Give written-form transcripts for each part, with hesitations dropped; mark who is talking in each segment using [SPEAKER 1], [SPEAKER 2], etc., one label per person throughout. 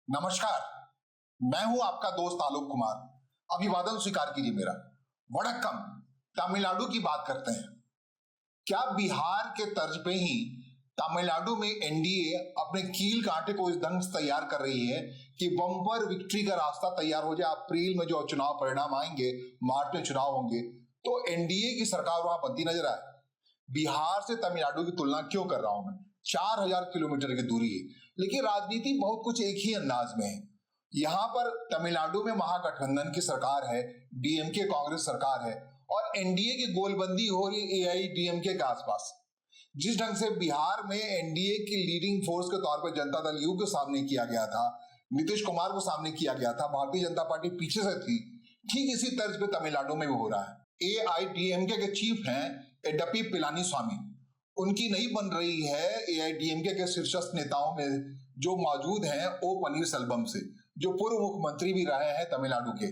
[SPEAKER 1] नमस्कार। मैं हूं आपका दोस्त आलोक कुमार। अभिवादन स्वीकार कीजिए मेरा। वड़क्कम। तमिलनाडु की बात करते हैं। क्या बिहार के तर्ज पे ही तमिलनाडु में एनडीए अपने कील कांटे को इस ढंग से तैयार कर रही है कि बम्पर विक्ट्री का रास्ता तैयार हो जाए। अप्रैल में जो चुनाव परिणाम आएंगे, मार्च में चुनाव होंगे, तो एनडीए की सरकार वहां बनती नजर आए। बिहार से तमिलनाडु की तुलना क्यों कर रहा हूं मैं? 4000 किलोमीटर की दूरी है, लेकिन राजनीति बहुत कुछ एक ही अंदाज में है। यहां पर तमिलनाडु में महागठबंधन की सरकार है, डीएमके कांग्रेस सरकार है, और एनडीए की गोलबंदी हो रही एआईडीएमके के आसपास। जिस ढंग से बिहार में एनडीए की लीडिंग फोर्स के तौर पर जनता दल यू के सामने किया गया था, नीतीश कुमार को सामने किया गया था, भारतीय जनता पार्टी पीछे से थी, ठीक इसी तर्ज पे तमिलनाडु में भी हो रहा है। एआईडीएमके के चीफ हैं एडप्पी पलानीस्वामी। उनकी नहीं बन रही है एआईडीएमके के शीर्षस्थ नेताओं में जो मौजूद हैं ओ पनीरसेल्वम से, जो पूर्व मुख्यमंत्री भी रहे हैं तमिलनाडु के।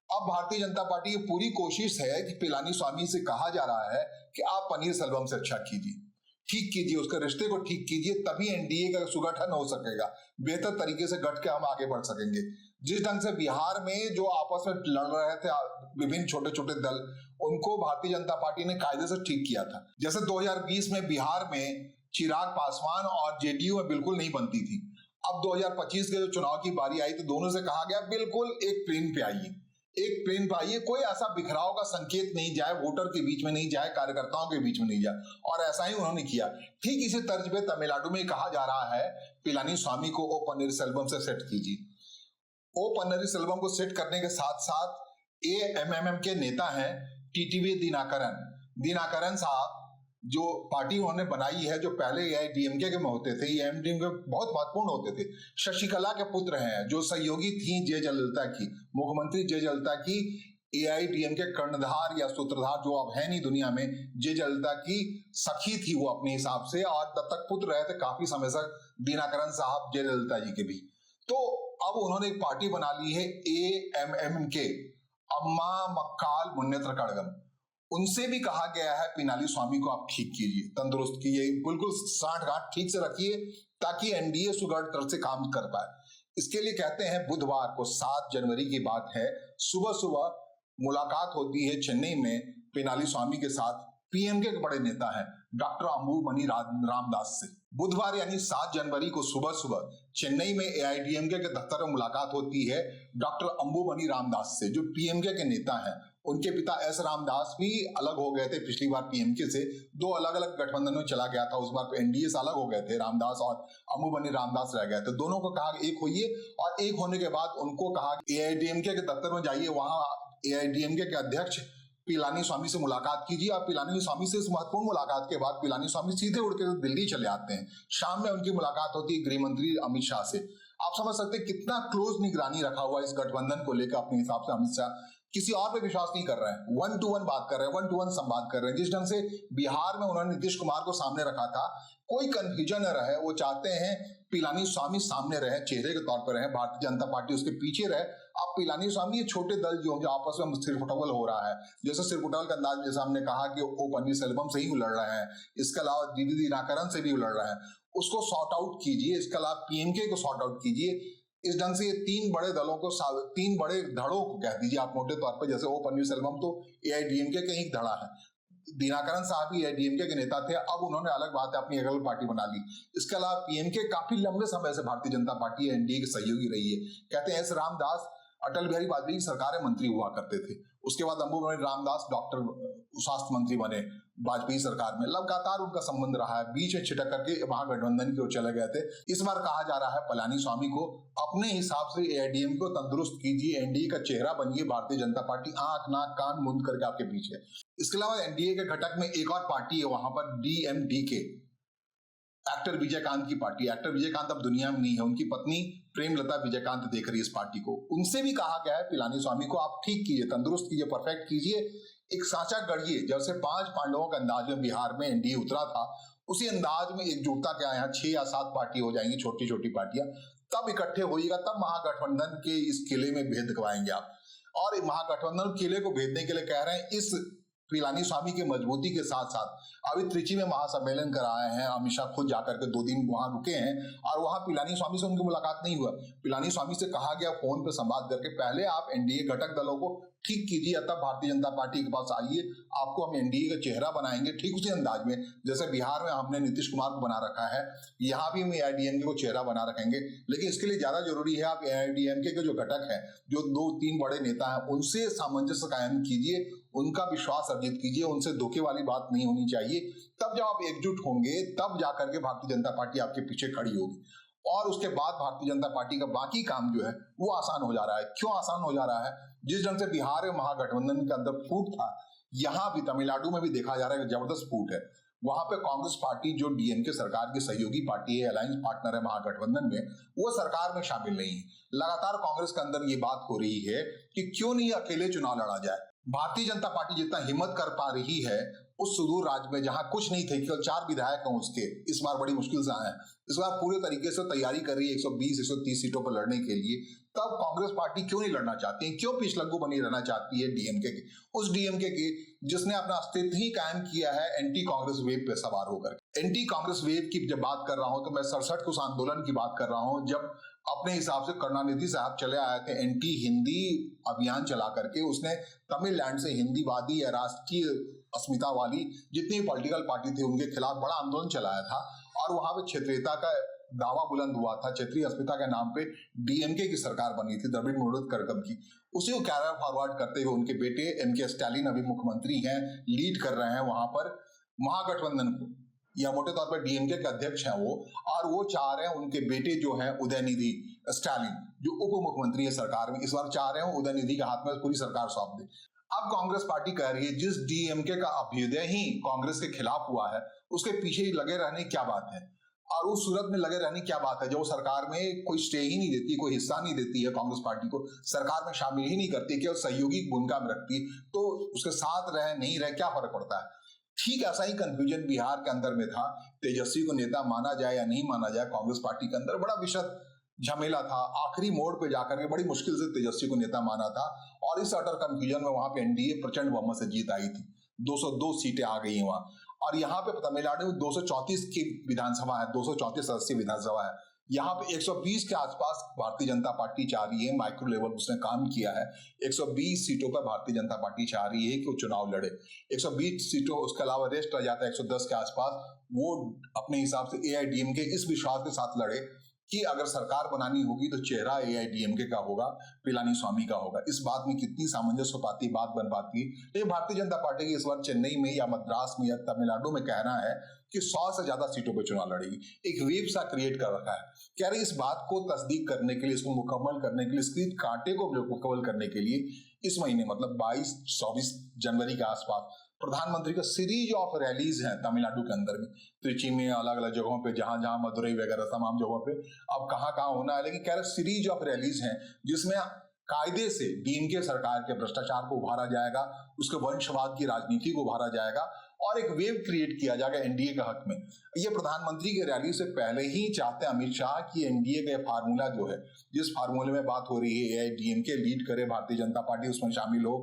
[SPEAKER 1] अब भारतीय जनता पार्टी की पूरी कोशिश है कि पलानीस्वामी से कहा जा रहा है कि आप पनीरसेल्वम से अच्छा कीजिए, ठीक कीजिए, उसके रिश्ते को ठीक कीजिए, तभी एनडीए का सुगठन हो सकेगा, बेहतर तरीके से गठ के हम आगे बढ़ सकेंगे। जिस ढंग से बिहार में जो आपस में लड़ रहे थे विभिन्न छोटे छोटे दल, उनको भारतीय जनता पार्टी ने कायदे से ठीक किया था। जैसे 2020 में बिहार में चिराग पासवान और जेडीयू में बिल्कुल नहीं बनती थी। अब 2025 के जो चुनाव की बारी आई तो दोनों से कहा गया बिल्कुल एक प्लेन पे आइए, एक प्लेन पे आइए, कोई ऐसा बिखराव का संकेत नहीं जाए, वोटर के बीच में नहीं जाए, कार्यकर्ताओं के बीच में नहीं जाए, और ऐसा ही उन्होंने किया। ठीक इसी तर्ज पे तमिलनाडु में कहा जा रहा है पलानीस्वामी को ओ पनीरसेल्वम से सेट कीजिए। ओ पनीरसेल्वम को सेट करने के साथ साथ एएमएमएम के नेता हैं टीटीवी दिनाकरन साहब, जो पार्टी उन्होंने बनाई है, जो पहले एआईडीएमके के में होते थे, एआईडीएमके बहुत महत्वपूर्ण होते थे, शशिकला के पुत्र हैं, जो सहयोगी थी जय जयललिता की, मुख्यमंत्री जय जयललिता की, एआईडीएमके कर्णधार या सूत्रधार जो अब है नहीं दुनिया में, जय जयललिता की सखी थी वो अपने हिसाब से, और दत्तक पुत्र रहे थे काफी समय से दिनाकरन साहब जय ललिता जी के भी। तो अब उन्होंने एक पार्टी बना ली है एएमएमके, अम्मा मक्काल मुन्नेत्र कड़गम। उनसे भी कहा गया है पलानीस्वामी को आप ठीक कीजिए, तंदुरुस्त कीजिए, बिल्कुल साठ गांठ ठीक से रखिए, ताकि एनडीए सुगढ़ तरह से काम कर पाए। इसके लिए कहते हैं बुधवार को 7 जनवरी की बात है, सुबह सुबह मुलाकात होती है चेन्नई में पलानीस्वामी के साथ पीएमके के बड़े नेता हैं डॉक्टर अंबुमणि रामदास से। बुधवार यानी 7 जनवरी को सुबह सुबह चेन्नई में एआईडीएमके के दफ्तर में मुलाकात होती है डॉक्टर अंबुमणि रामदास से, जो पीएमके के नेता हैं। उनके पिता एस रामदास भी अलग हो गए थे पिछली बार पीएमके से, 2 अलग अलग गठबंधन में चला गया था, उस बार एनडीए से अलग हो गए थे, रामदास और अंबुमणि रामदास रह गए थे। दोनों को कहा एक होइए, और एक होने के बाद उनको कहा एआईडीएमके के दफ्तर में जाइए, वहां एआईडीएमके के अध्यक्ष पलानीस्वामी से मुलाकात कीजिए। और पलानीस्वामी से इस महत्वपूर्ण मुलाकात के बाद पलानीस्वामी सीधे उड़ के दिल्ली चले आते हैं। शाम में उनकी मुलाकात होती है गृह मंत्री अमित शाह से। आप समझ सकते हैं कितना क्लोज निगरानी रखा हुआ इस गठबंधन को लेकर अपने हिसाब से अमित शाह किसी और पे विश्वास नहीं कर रहे हैं, 1-to-1 बात कर रहे हैं, 1-to-1 संवाद कर रहे हैं। जिस ढंग से बिहार में उन्होंने नीतीश कुमार को सामने रखा था, कोई कंफ्यूजन न रहे, वो चाहते हैं पलानीस्वामी सामने रहे, चेहरे के तौर पर रहे, भारतीय जनता पार्टी उसके पीछे रहे। अब पलानीस्वामी ये छोटे दल जो आपस में सिरफुटबल हो रहा है, जैसे सिरफुटबल का अंदाज जैसे हमने कहा कि ओ पनीरसेल्वम से ही उलड़ रहे हैं, इसके अलावा दीदी दिनाकरन से भी उलड़ रहे हैं, उसको सॉर्ट आउट कीजिए। इसके अलावा पीएमके को सॉर्ट आउट कीजिए। इस ढंग से ये 3 बड़े दलों को, 3 बड़े धड़ों को कह दीजिए आप मोटे तौर पर। जैसे ओ पनीरसेल्वम तो एआईडीएमके का ही धड़ा है, दिनाकरन साहब भी एआईडीएमके के नेता थे, अब उन्होंने अलग बात है अपनी अलग पार्टी बना ली। इसके अलावा पीएमके काफी लंबे समय से भारतीय जनता पार्टी एनडीए की सहयोगी रही है। कहते हैं एस रामदास अटल बिहारी वाजपेयी की सरकार में मंत्री हुआ करते थे, उसके बाद अंबुमणि रामदास डॉक्टर स्वास्थ्य मंत्री बने वाजपेयी सरकार में, लगातार उनका संबंध रहा है। बीच में छिटक करके महागठबंधन की ओर चले गए थे। इस बार कहा जा रहा है पलानीस्वामी को अपने हिसाब से एआईडीएम को तंदुरुस्त कीजिए, एनडीए का चेहरा बनिए, भारतीय जनता पार्टी आंख नाक कान मुंद करके आपके पीछे है। इसके अलावा एनडीए के घटक में एक और पार्टी है वहां पर, डीएमडीके, एक्टर विजयकांत की पार्टी। एक्टर विजयकांत अब दुनिया में नहीं है, उनकी पत्नी प्रेमलता विजयकांत देख रही है इस पार्टी को। उनसे भी कहा गया है पलानीस्वामी को आप ठीक कीजिए, तंदुरुस्त कीजिए, परफेक्ट कीजिए, एक सांचा गढ़िए। जैसे 5 पांडवों के अंदाज में बिहार में एनडीए उतरा था, उसी अंदाज में एकजुटता के यहाँ 6 या 7 पार्टी हो जाएंगी, छोटी छोटी पार्टियां, तब इकट्ठे होइएगा, तब महागठबंधन के इस किले में भेद दिखवाएंगे आप। और महागठबंधन किले को भेदने के लिए कह रहे हैं इस पिलानी स्वामी की मजबूती के साथ साथ अभी त्रिची में महासम्मेलन कराए हैं, अमित शाह खुद जाकर के 2 दिन वहां रुके हैं और वहां पिलानी स्वामी से उनकी मुलाकात नहीं हुआ। पिलानी स्वामी से कहा गया फोन पे संवाद करके पहले आप एनडीए घटक दलों को ठीक कीजिए, तब भारतीय जनता पार्टी के पास आइए, आपको हम एनडीए का चेहरा बनाएंगे। ठीक उसी अंदाज में जैसे बिहार में हमने नीतीश कुमार को बना रखा है, यहाँ भी हम एआईडीएमके को चेहरा बना रखेंगे। लेकिन इसके लिए ज्यादा जरूरी है आप एआईडीएमके के जो घटक है, जो 2-3 बड़े नेता हैं, उनसे सामंजस्य कायम कीजिए, उनका विश्वास अर्जित कीजिए, उनसे धोखे वाली बात नहीं होनी चाहिए। तब जब आप एकजुट होंगे तब जाकर के भारतीय जनता पार्टी आपके पीछे खड़ी होगी और उसके बाद भारतीय जनता पार्टी का बाकी काम जो है वो आसान हो जा रहा है। क्यों आसान हो जा रहा है? जिस ढंग से बिहार में महागठबंधन के अंदर फूट था, यहां भी तमिलनाडु में भी देखा जा रहा है कि जबरदस्त फूट है। वहां पे कांग्रेस पार्टी जो डीएमके सरकार की सहयोगी पार्टी है, अलायंस पार्टनर है महागठबंधन में, वो सरकार में शामिल नहीं है। लगातार कांग्रेस के अंदर ये बात हो रही है कि क्यों नहीं अकेले चुनाव लड़ा जाए। भारतीय जनता पार्टी जितना हिम्मत कर पा रही है उस सुदूर राज्य में जहां कुछ नहीं थे, केवल 4 विधायक हैं उसके, इस बार बड़ी मुश्किल से आए हैं, इस बार पूरे तरीके से तैयारी कर रही है 120-130 सीटों पर लड़ने के लिए। तब कांग्रेस पार्टी क्यों नहीं लड़ना चाहती है? क्यों पिछलग्गू बनी रहना चाहती है डीएमके के, उस डीएमके की जिसने अपना अस्तित्व ही कायम किया है एंटी कांग्रेस वेव पे सवार होकर। एंटी कांग्रेस वेव की जब बात कर रहा हूं तो मैं 67 कुछ आंदोलन की बात कर रहा हूं, जब अपने हिसाब से करुणानिधि साहब चले आए थे एंटी हिंदी अभियान चला करके। उसने तमिलनाडु से हिंदीवादी या राष्ट्रीय अस्मिता वाली जितनी पॉलिटिकल पार्टी थी उनके खिलाफ बड़ा आंदोलन चलाया था और वहां पे क्षेत्रीयता का दावा बुलंद हुआ था। क्षेत्रीय अस्मिता के नाम पे डीएमके की सरकार बनी थी, द्रविड़ मुनेत्र कड़गम की। उसी को कैरियर फॉरवर्ड करते हुए उनके बेटे एमके स्टालिन अभी मुख्यमंत्री हैं, लीड कर रहे हैं वहां पर महागठबंधन को, या मोटे तौर पर डीएमके के अध्यक्ष हैं वो, और वो चाह रहे हैं उनके बेटे जो है उदयनिधि स्टालिन जो उप मुख्यमंत्री है सरकार में, इस बार चाह रहे हैं उदयनिधि के हाथ में पूरी सरकार सौंप दे। अब कांग्रेस पार्टी कह रही है जिस डीएमके का अभ्युदय ही कांग्रेस के खिलाफ हुआ है उसके पीछे ही लगे रहने क्या बात है, और उस सूरत में लगे रहने क्या बात है जो सरकार में कोई स्टे ही नहीं देती, कोई हिस्सा नहीं देती है कांग्रेस पार्टी को, सरकार में शामिल ही नहीं करती, केवल सहयोगी भूमिका में रखती है, तो उसके साथ रहे नहीं रहे क्या फर्क पड़ता है। ठीक ऐसा ही कंफ्यूजन बिहार के अंदर में था। तेजस्वी को नेता माना जाए या नहीं माना जाए, कांग्रेस पार्टी के अंदर बड़ा विशद झमेला था। आखिरी मोड़ पे जाकर के बड़ी मुश्किल से तेजस्वी को नेता माना था और इस अटर कंफ्यूजन में वहां पे एनडीए प्रचंड बहुमत से जीत आई थी, 202 सीटें आ गई हैं वहां। और यहाँ पे तमिलनाडु में 234 की विधानसभा है, 234 सदस्यीय विधानसभा है। यहाँ पे 120 के आसपास भारतीय जनता पार्टी चाह रही है, माइक्रो लेवल उसने काम किया है, 120 सीटों पर भारतीय जनता पार्टी चाह रही है कि वो चुनाव लड़े। 120 सीटों, उसके अलावा रेस्ट रह जाता है 110 के आसपास, वो अपने हिसाब से एआईडीएमके इस विश्वास के साथ लड़े कि अगर सरकार बनानी होगी तो चेहरा एआईडीएमके का होगा, पिलानी स्वामी का होगा। इस बात में कितनी सामंजस्य हो पाती, बात बन पाती। लेकिन भारतीय जनता पार्टी की इस बार चेन्नई में या मद्रास में या तमिलनाडु में कहना है कि 100 से ज्यादा सीटों पर चुनाव लड़ेगी। एक वेव सा क्रिएट कर रखा है। कह रही इस बात को तस्दीक करने के लिए, इसको मुकम्मल करने के लिए, इसकी कांटे को मुकम्मल करने के लिए इस महीने मतलब 22-24 जनवरी के आसपास प्रधानमंत्री का सीरीज ऑफ रैलीज हैं तमिलनाडु के अंदर में, त्रिची में, अलग अलग जगहों पे, जहां जहां मदुरई वगैरह तमाम जगहों पे। अब कहां कहां होना है, लेकिन कह रहे सीरीज ऑफ रैलीज हैं जिसमें कायदे से डीएमके सरकार के भ्रष्टाचार को उभारा जाएगा, उसके वंशवाद की राजनीति को उभारा जाएगा और एक वेव क्रिएट किया जाएगा एनडीए के हक में। ये प्रधानमंत्री की रैली से पहले ही चाहते हैं अमित शाह कि एनडीए का फार्मूला जो है, जिस फार्मूले में बात हो रही है एआईडीएमके लीड करे, भारतीय जनता पार्टी उसमें शामिल हो,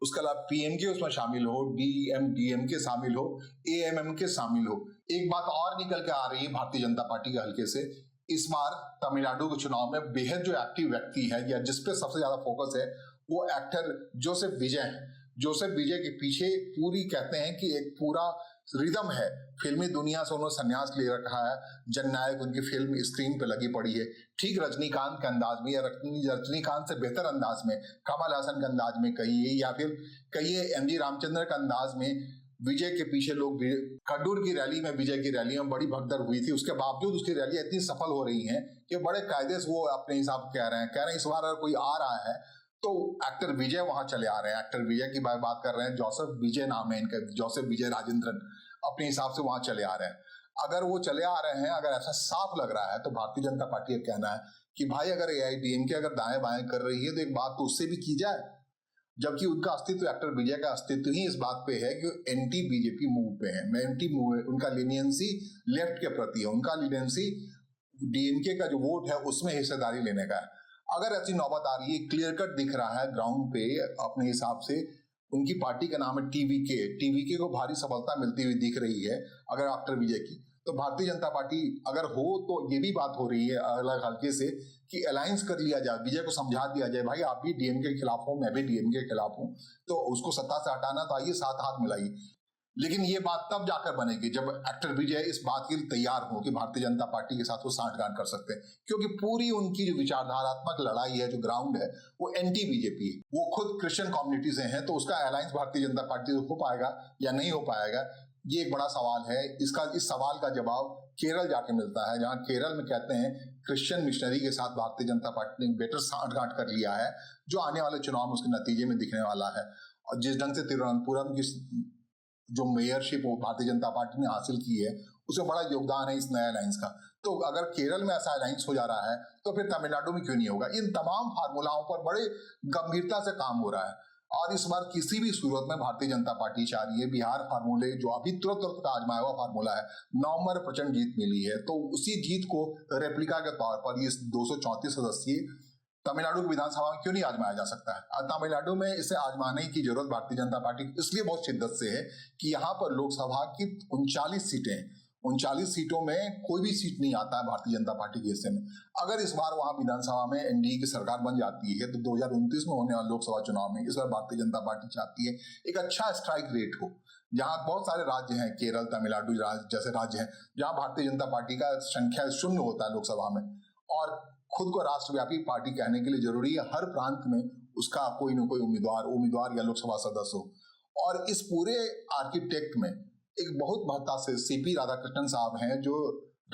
[SPEAKER 1] उसके अलावा पीएमके उसमें शामिल हो, डीएमके शामिल हो, एएमएमके शामिल हो। एक बात और निकल के आ रही है भारतीय जनता पार्टी के हल्के से, इस बार तमिलनाडु के चुनाव में बेहद जो एक्टिव व्यक्ति है या जिसपे सबसे ज्यादा फोकस है वो एक्टर जोसेफ विजय है। जोसेफ विजय के पीछे पूरी कहते हैं कि एक पूरा रिदम है, फिल्मी दुनिया से उन्होंने संन्यास ले रखा है, जननायक उनकी फिल्म स्क्रीन पे लगी पड़ी है, ठीक रजनीकांत के अंदाज में या रजनीकांत से बेहतर अंदाज में, कमल हासन के अंदाज में कहिए या फिर कहिए एमजी रामचंद्र के अंदाज में। विजय के पीछे लोग, खड्डूर की रैली में, विजय की रैली में बड़ी भगदड़ हुई थी, उसके बावजूद उसकी रैली इतनी सफल हो रही है कि बड़े कायदे से वो अपने हिसाब कह रहे हैं इस बार अगर कोई आ रहा है तो एक्टर विजय वहां चले आ रहे हैं। एक्टर विजय की बात कर रहे हैं, जोसेफ विजय नाम है इनका, जोसेफ विजय राजेंद्रन, अपने हिसाब से वहां चले आ रहे हैं। अगर वो चले आ रहे हैं, अगर ऐसा साफ लग रहा है तो भारतीय जनता पार्टी का कहना है कि भाई अगर एआईडीएमके अगर दाएं बाएं कर रही है तो एक बात तो उससे भी की जाए, जबकि उनका अस्तित्व, एक्टर विजय का अस्तित्व ही इस बात पे है कि एंटी बीजेपी मूव पे है, एंटी मूव है, उनका लीनियंसी लेफ्ट के प्रति है, उनका लीनियंसी डीएमके का जो वोट है उसमें हिस्सेदारी लेने का है। अगर ऐसी नौबत आ रही है, क्लियर कट दिख रहा है ग्राउंड पे अपने हिसाब से उनकी पार्टी का नाम है टीवीके। टीवीके को भारी सफलता मिलती हुई दिख रही है अगर आफ्टर विजय की। तो भारतीय जनता पार्टी अगर हो तो ये भी बात हो रही है अलग हल्के से कि अलायंस कर लिया जाए, विजय को समझा दिया जाए, भाई आप भी डीएमके के खिलाफ हो, मैं भी डीएमके के खिलाफ हूं, तो उसको सत्ता से हटाना तो आइए साथ हाथ मिलाइए। लेकिन ये बात तब जाकर बनेगी जब एक्टर विजय इस बात के लिए तैयार हो कि भारतीय जनता पार्टी के साथ वो सांठगांठ कर सकते हैं, क्योंकि पूरी उनकी जो विचारधारात्मक लड़ाई है, जो ग्राउंड है, वो एंटी बीजेपी है। वो खुद क्रिश्चियन कम्युनिटी से हैं, तो उसका अलायंस भारतीय जनता पार्टी से हो पाएगा या नहीं हो पाएगा, ये एक बड़ा सवाल है। इस सवाल का जवाब केरल जाके मिलता है, जहां केरल में कहते हैं क्रिश्चियन मिशनरी के साथ भारतीय जनता पार्टी ने बेटर सांठगांठ कर लिया है, जो आने वाले चुनाव में उसके नतीजे में दिखने वाला है। और जिस ढंग से तिरुवनंतपुरम की जो मेयरशिप भारतीय जनता पार्टी ने हासिल की है, उसमें बड़ा योगदान है इस नए अलायंस का। तो अगर केरल में ऐसा अलायंस हो जा रहा है तो फिर तमिलनाडु में क्यों नहीं होगा? इन तमाम फार्मूलाओं पर बड़े गंभीरता से काम हो रहा है और इस बार किसी भी सूरत में भारतीय जनता पार्टी चाह रही है बिहार फार्मूले, जो अभी तुरंत का आजमाया हुआ फार्मूला है, नवंबर प्रचंड जीत मिली है, तो उसी जीत को रेप्लिका के तौर पर ये 234 सदस्यीय तमिलनाडु की विधानसभा में क्यों नहीं आजमाया जा सकता है? तमिलनाडु में इसे आजमाने की जरूरत भारतीय जनता पार्टी इसलिए बहुत शिद्दत से है कि यहाँ पर लोकसभा की 39 सीटें, 39 सीटों में कोई भी सीट नहीं आता है भारतीय जनता पार्टी के हिस्से में। अगर इस बार वहां विधानसभा में एनडीए की सरकार बन जाती है तो 2029 में होने वाले लोकसभा चुनाव में इस बार भारतीय जनता पार्टी चाहती है एक अच्छा स्ट्राइक रेट हो, जहां बहुत सारे राज्य हैं, केरल, तमिलनाडु जैसे राज्य हैं, जहां भारतीय जनता पार्टी का संख्या शून्य होता है लोकसभा में, और खुद को राष्ट्रव्यापी पार्टी कहने के लिए जरूरी है हर प्रांत में उसका कोई न कोई उम्मीदवार या लोकसभा सदस्य हो। और इस पूरे आर्किटेक्ट में एक बहुत महत्ता से सीपी राधाकृष्णन साहब हैं, जो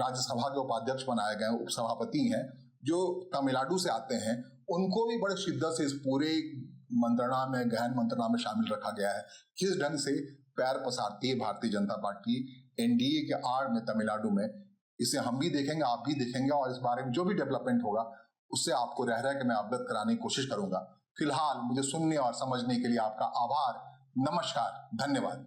[SPEAKER 1] राज्यसभा के उपाध्यक्ष बनाए गए उपसभापति हैं, जो तमिलनाडु से आते हैं, उनको भी बड़े शिद्दत से इस पूरे मंत्रणा में, गहन मंत्रणा में शामिल रखा गया है। किस ढंग से पैर पसारती है भारतीय जनता पार्टी एनडीए के आड़ में तमिलनाडु में, इसे हम भी देखेंगे, आप भी देखेंगे, और इस बारे में जो भी डेवलपमेंट होगा उससे आपको रह के मैं अवगत कराने की कोशिश करूंगा। फिलहाल मुझे सुनने और समझने के लिए आपका आभार, नमस्कार, धन्यवाद।